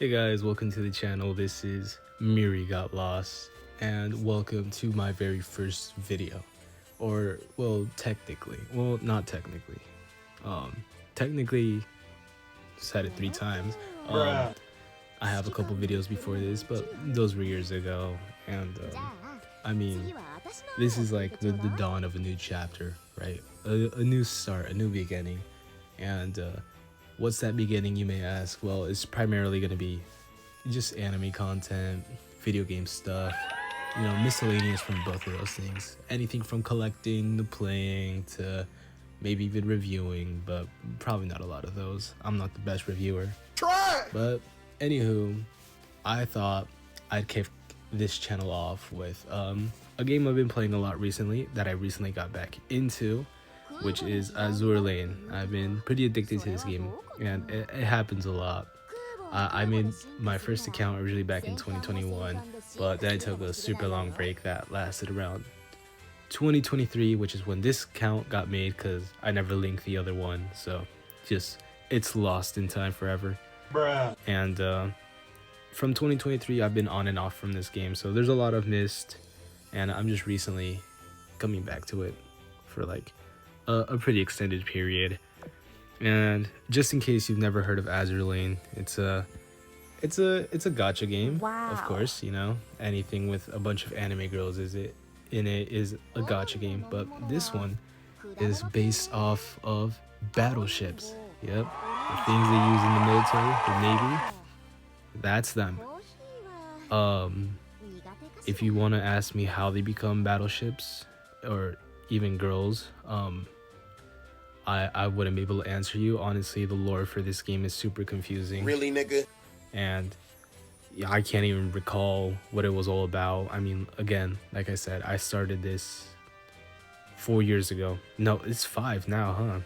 Hey guys, welcome to the channel. This is Miri Got Lost, and welcome to my very first video. Or, well, not technically. Technically, said it 3 times. I have a couple videos before this, but those were years ago, and I mean, this is like the dawn of a new chapter, right? A new start, a new beginning, and what's that beginning, you may ask? Well, it's primarily going to be just anime content, video game stuff, miscellaneous from both of those things. Anything from collecting to playing to maybe even reviewing, but probably not a lot of those. I'm not the best reviewer. But anywho, I thought I'd kick this channel off with a game I've been playing a lot recently that I recently got back into, which is Azur Lane. I've been pretty addicted to this game, and it happens a lot. I made my first account originally back in 2021, but then I took a super long break that lasted around 2023, which is when this account got made because I never linked the other one, so it's lost in time forever. And from 2023, I've been on and off from this game, so there's a lot I've missed, and I'm just recently coming back to it for like a pretty extended period. And just in case you've never heard of Azur Lane, it's a gacha game. Wow. Of course, anything with a bunch of anime girls is a gacha game, but this one is based off of battleships. Yep, the things they use in the military, the navy, that's them. If you want to ask me how they become battleships or even girls, I wouldn't be able to answer you. Honestly, the lore for this game is super confusing. Really, nigga? And yeah, I can't even recall what it was all about. I mean, again, like I said, I started this 4 years ago. No, it's 5 now, huh?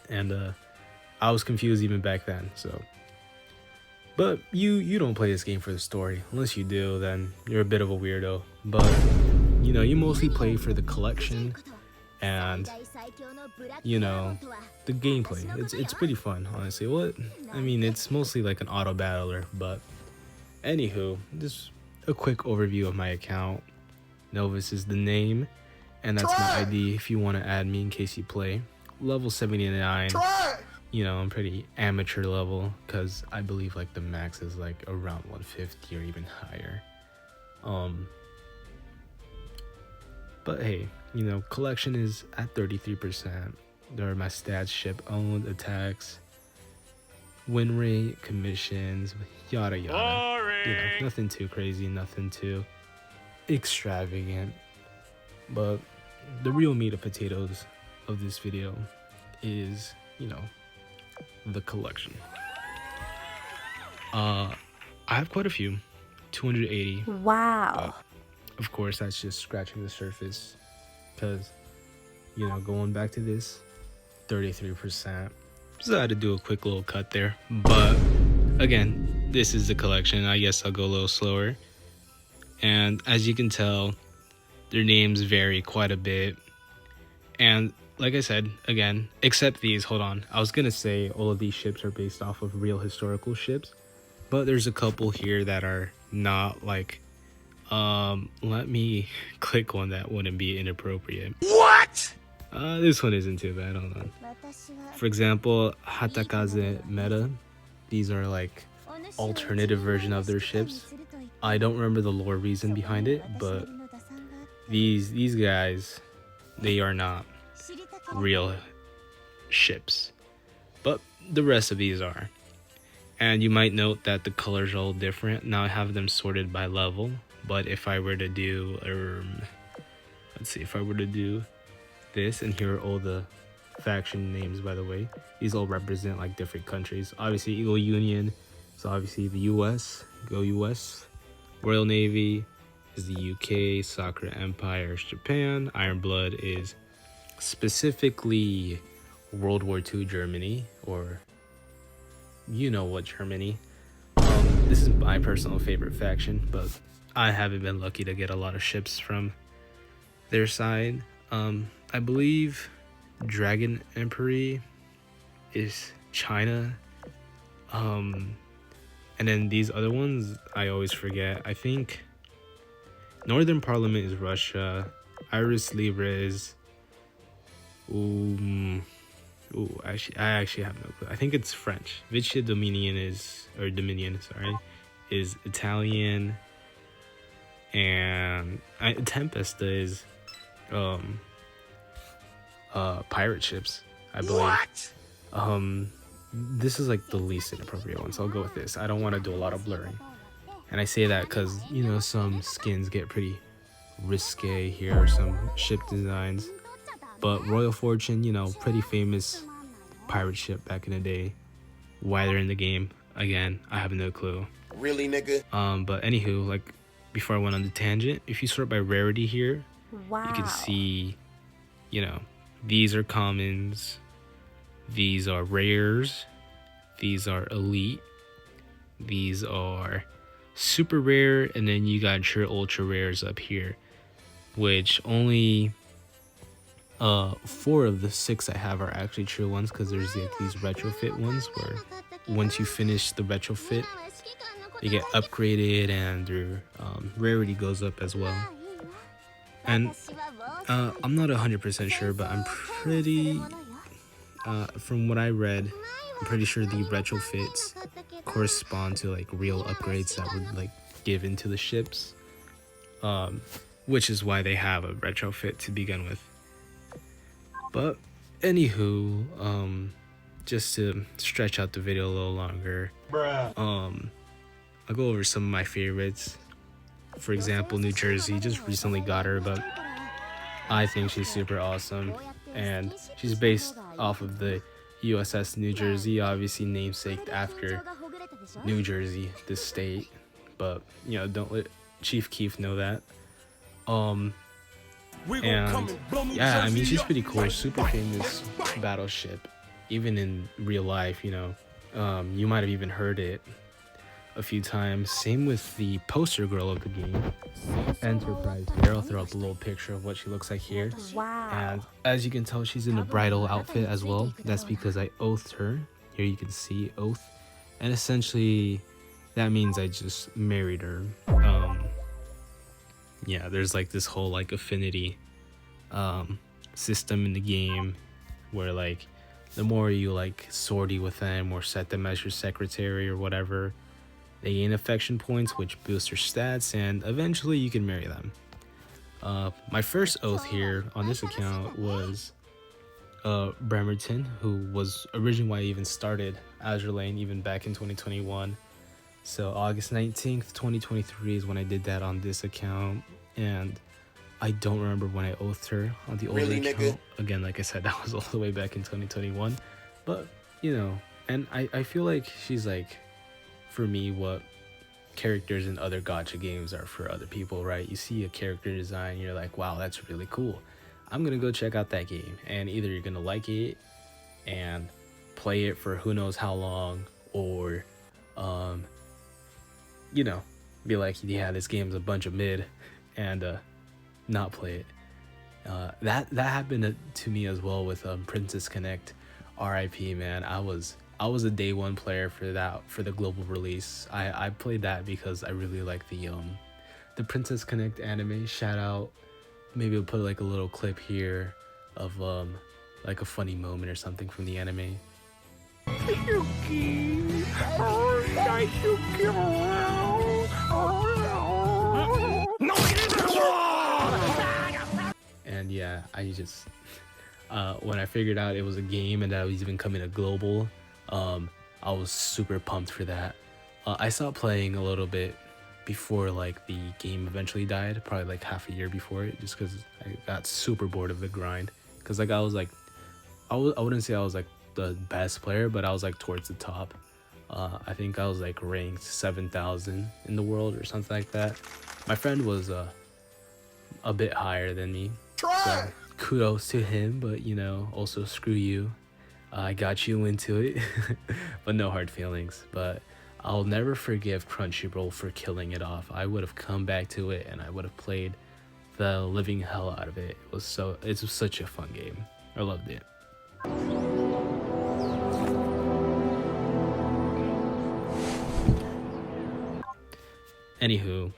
And I was confused even back then, so. But you don't play this game for the story. Unless you do, then you're a bit of a weirdo. But, you mostly play for the collection and the gameplay. It's pretty fun, honestly. It's mostly like an auto battler, but anywho, just a quick overview of my account. Novus is the name, and that's my ID if you want to add me in case you play. Level 79. I'm pretty amateur level because I believe like the max is like around 150 or even higher. But hey, collection is at 33%. There are my stats: ship owned, attacks, win rate, commissions, yada yada. Nothing too crazy, nothing too extravagant. But the real meat of potatoes of this video is, the collection. I have quite a few, 280. Wow. Of course, that's just scratching the surface because, going back to this, 33%. So I had to do a quick little cut there. But again, this is the collection. I guess I'll go a little slower. And as you can tell, their names vary quite a bit. And like I said, again, except these, hold on. I was going to say all of these ships are based off of real historical ships. But there's a couple here that are not like... let me click one that wouldn't be inappropriate. What? This one isn't too bad, hold on. For example, Hatakaze Meta. These are like alternative version of their ships. I don't remember the lore reason behind it, but these guys, they are not real ships. But the rest of these are. And you might note that the colors are all different. Now I have them sorted by level. But if I were to do, let's see, if I were to do this, and here are all the faction names, by the way. These all represent like different countries. Obviously, Eagle Union is obviously the US, go US. Royal Navy is the UK. Sakura Empire is Japan. Iron Blood is specifically World War II Germany, or you know what Germany. This is my personal favorite faction, but I haven't been lucky to get a lot of ships from their side. I believe Dragon Emperor is China. And then these other ones I always forget. I think Northern Parliament is Russia. Iris Libre is I actually have no clue. I think it's French. Vichy Dominion is Italian, and Tempesta is pirate ships, I believe. What? This is like the least inappropriate one, so I'll go with this. I don't want to do a lot of blurring, and I say that because, you know, some skins get pretty risque here, some ship designs. But Royal Fortune, you know, pretty famous pirate ship back in the day. Why they're in the game, again, I have no clue. Really, nigga? But anywho, like, before I went on the tangent, if you sort by rarity here, wow, you can see, you know, these are commons, these are rares, these are elite, these are super rare, and then you got your ultra rares up here, which only 4 of the 6 I have are actually true ones, because there's like these retrofit ones where once you finish the retrofit, you get upgraded and your rarity goes up as well. And I'm not 100% sure, but I'm pretty, from what I read, I'm pretty sure the retrofits correspond to like real upgrades that would like give into the ships, which is why they have a retrofit to begin with. But anywho, just to stretch out the video a little longer, I'll go over some of my favorites. For example, New Jersey, just recently got her, but I think she's super awesome, and she's based off of the USS New Jersey, obviously namesaked after New Jersey, the state. But, you know, don't let Chief Keef know that. And yeah, I mean, she's pretty cool, super famous battleship, even in real life, you know. You might have even heard it a few times. Same with the poster girl of the game, Enterprise. Here, I'll throw up a little picture of what she looks like here. wow. And as you can tell, she's in a bridal outfit as well. That's because I oathed her. Here you can see oath, and essentially that means I just married her. Yeah, there's like this whole like affinity system in the game where like the more you like sortie with them or set them as your secretary or whatever, they gain affection points, which boosts your stats, and eventually you can marry them. My first oath here on this account was Bremerton, who was originally why I even started Azur Lane, even back in 2021. So August 19th, 2023 is when I did that on this account, and I don't remember when I oathed her on the older account. Nigga? Again, like I said, that was all the way back in 2021. But, you know, and I feel like she's like, for me, what characters in other gacha games are for other people, right? You see a character design, you're like, wow, that's really cool. I'm gonna go check out that game, and either you're gonna like it and play it for who knows how long, or you know, be like, yeah, this game's a bunch of mid, and not play it. That happened to me as well with Princess Connect. RIP, man. I was a day one player for the global release. I played that because I really like the Princess Connect anime. Shout out. Maybe we'll put like a little clip here of like a funny moment or something from the anime. And yeah, I just when I figured out it was a game and that it was even coming to global, I was super pumped for that. I stopped playing a little bit before like the game eventually died, probably like half a year before it, just because I got super bored of the grind. Because like I wouldn't say I was like the best player, but I was like towards the top. I think I was like ranked 7,000 in the world or something like that. My friend was a bit higher than me, so kudos to him, but you know, also screw you. I got you into it. But no hard feelings. But I'll never forgive Crunchyroll for killing it off. I would have come back to it and I would have played the living hell out of it. It was such a fun game. I loved it. Anywho,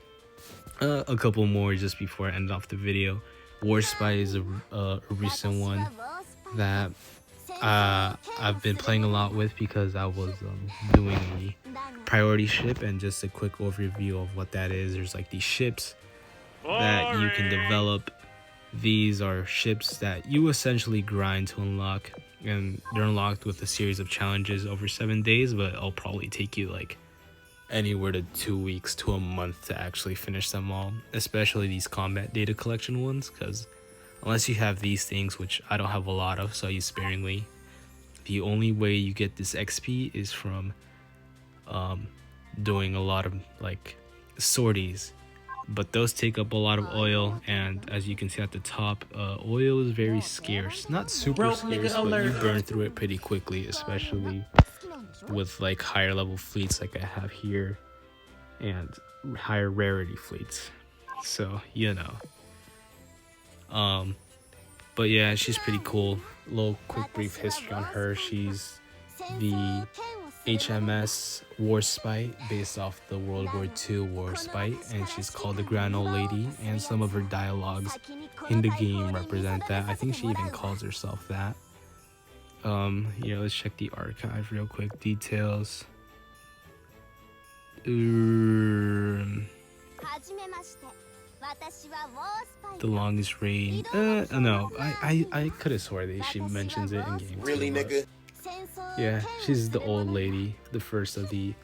a couple more just before I end off the video. War Spy is a recent one that I've been playing a lot with because I was doing a priority ship. And just a quick overview of what that is: there's like these ships that you can develop. These are ships that you essentially grind to unlock, and they're unlocked with a series of challenges over 7 days, but it'll probably take you like anywhere to 2 weeks to a month to actually finish them all, especially these combat data collection ones, because unless you have these things, which I don't have a lot of, so I use sparingly, the only way you get this XP is from doing a lot of like sorties, but those take up a lot of oil, and as you can see at the top, oil is very scarce. Not super scarce, but you burn through it pretty quickly, especially with like higher level fleets like I have here and higher rarity fleets. So you know, but yeah, she's pretty cool. Little quick brief history on her: she's the HMS Warspite, based off the World War II Warspite, and she's called the Grand Old Lady, and some of her dialogues in the game represent that. I think she even calls herself that. Yeah, let's check the archive real quick. Details. The longest reign. No, I could have swore that she mentions it in game. Really, nigga? Yeah, she's the old lady, the first of the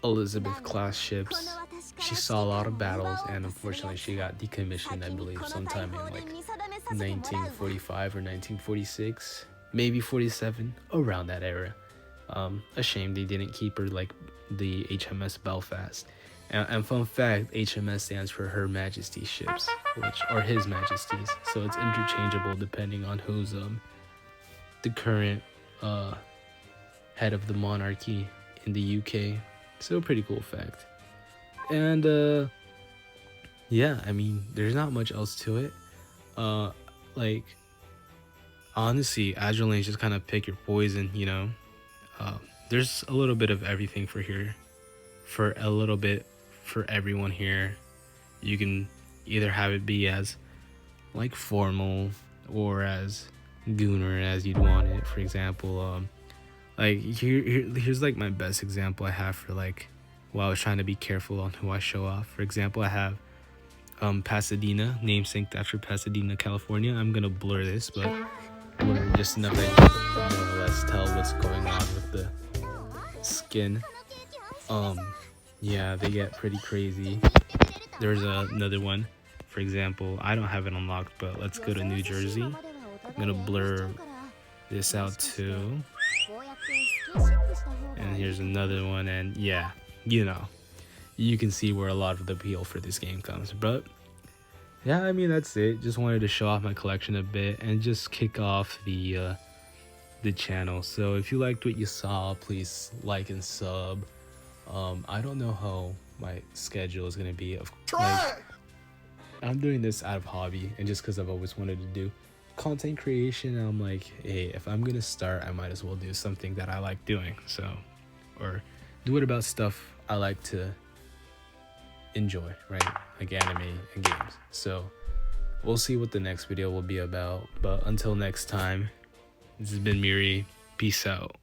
Elizabeth class ships. She saw a lot of battles, and unfortunately she got decommissioned, I believe, sometime in like 1945 or 1946, maybe 47, around that era. A shame they didn't keep her like the HMS Belfast. And fun fact, HMS stands for Her Majesty's ships, which are His Majesty's, so it's interchangeable depending on who's the current head of the monarchy in the UK. So pretty cool fact. And yeah, I mean, there's not much else to it. Like, honestly, Azur Lane, just kind of pick your poison, you know. There's a little bit of everything for here, for a little bit for everyone here. You can either have it be as like formal or as gooner as you'd want it. For example, like here's like my best example I have for like, well, I was trying to be careful on who I show off. For example, I have Pasadena, namesake after Pasadena, California. I'm gonna blur this, but blur just enough that you can more or less tell what's going on with the skin. Yeah, they get pretty crazy. There's another one, for example, I don't have it unlocked, but let's go to New Jersey. I'm gonna blur this out too, and here's another one. And yeah, you know, you can see where a lot of the appeal for this game comes. But yeah, I mean, that's it. Just wanted to show off my collection a bit and just kick off the channel. So if you liked what you saw, please like and sub. I don't know how my schedule is gonna be. Like, I'm doing this out of hobby and just because I've always wanted to do content creation. I'm like, hey, if I'm gonna start, I might as well do something that I like doing. So, or do it about stuff I like to enjoy, right? Like anime and games. So we'll see what the next video will be about. But until next time, this has been Miri. Peace out.